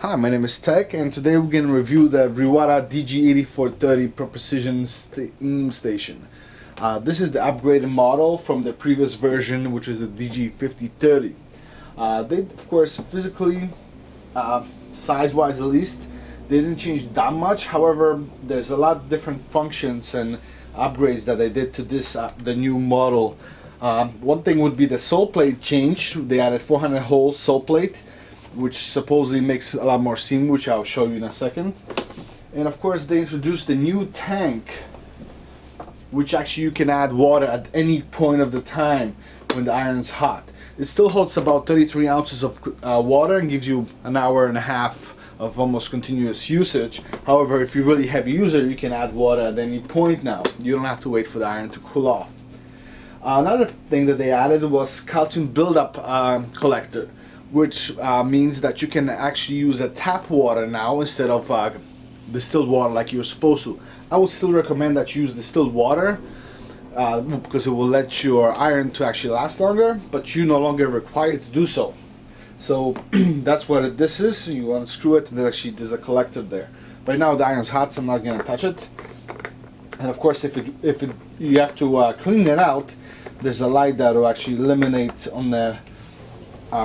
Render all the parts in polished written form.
Hi, my name is Tech, and today we're going to review the Rowenta DG8430 Pro Precision Steam Station. This is the upgraded model from the previous version, which is the DG5030. They, of course, physically, size-wise at least, they didn't change that much. However, there's a lot of different functions and upgrades that they did to this, the new model. One thing would be the sole plate change. They added 400 hole sole plate, which supposedly makes a lot more steam, which I'll show you in a second. And of course they introduced a new tank, which actually you can add water at any point of the time when the iron's hot. It still holds about 33 ounces of water and gives you an hour and a half of almost continuous usage. However, if you're really heavy user, you can add water at any point now. You don't have to wait for the iron to cool off. Another thing that they added was calcium buildup collector, which means that you can actually use a tap water now instead of distilled water like you're supposed to. I would still recommend that you use distilled water because it will let your iron to actually last longer, but you're no longer required to do so. So that's what this is. You unscrew it, and actually there's a collector there. Right now the iron's hot, so I'm not going to touch it. And of course, if you have to clean it out, there's a light that will actually illuminate on the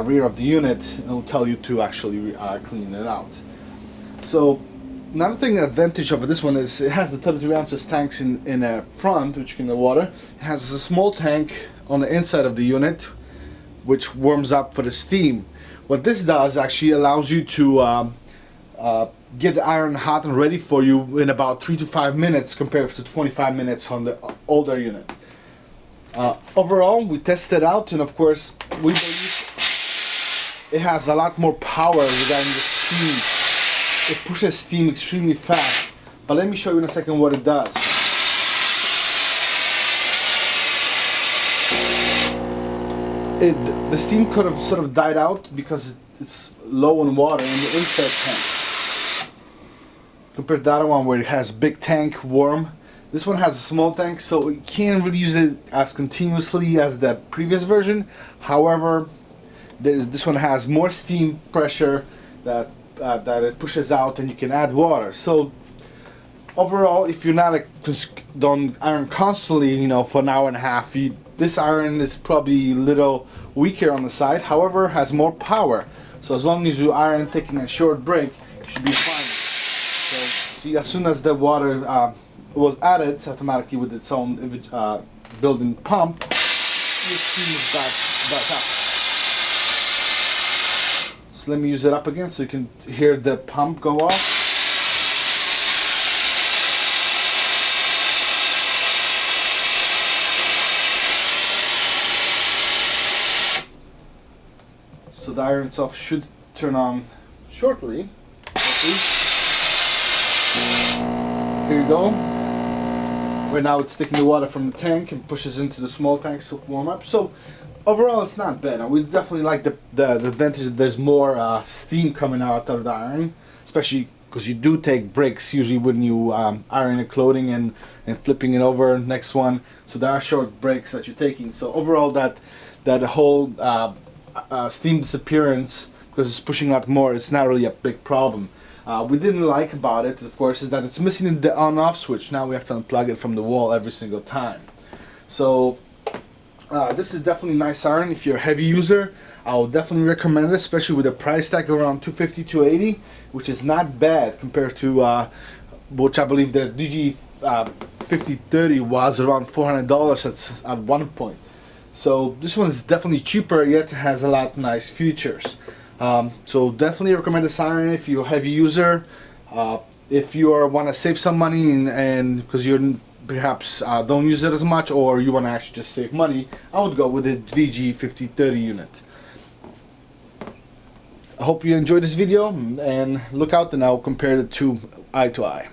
rear of the unit and will tell you to actually clean it out. So another thing, advantage of this one is it has the 33 ounces tanks in a front, which can water. It has a small tank on the inside of the unit, which warms up for the steam. What this does actually allows you to get the iron hot and ready for you in about 3 to 5 minutes compared to 25 minutes on the older unit. Overall, we tested it out, and of course we believe it has a lot more power regarding the steam. It pushes steam extremely fast. But let me show you in a second what it does. The steam could have sort of died out because it's low in water in the inside tank. Compared to the other one where it has big tank, warm. This one has a small tank, so you can't really use it as continuously as the previous version. However, this one has more steam pressure that it pushes out, and you can add water. So overall, if you're not don't iron constantly, for an hour and a half, this iron is probably a little weaker on the side. However, has more power. So as long as you iron taking a short break, you should be fine. So see, as soon as the water was added automatically with its own built-in pump, your steam is back up. So let me use it up again so you can hear the pump go off. So the iron itself should turn on shortly. Here you go. Right now it's taking the water from the tank and pushes into the small tanks to warm up. So overall, it's not bad. We definitely like the advantage that there's more steam coming out of the iron, especially because you do take breaks usually when you iron the clothing and flipping it over next one. So there are short breaks that you're taking. So overall, that whole steam disappearance, because it's pushing out more, it's not really a big problem. We didn't like about it, of course, is that it's missing the on-off switch. Now we have to unplug it from the wall every single time. So this is definitely nice iron. If you're a heavy user, I will definitely recommend it, especially with a price tag around $250 to $280, which is not bad compared to which I believe the DG5030 was around $400 at one point. So this one is definitely cheaper, yet has a lot of nice features. So definitely recommend this iron if you're a heavy user. If you want to save some money and because you're perhaps don't use it as much, or you want to actually just save money, I would go with the DG5030 unit. I hope you enjoyed this video, and look out and I'll compare the two eye to eye.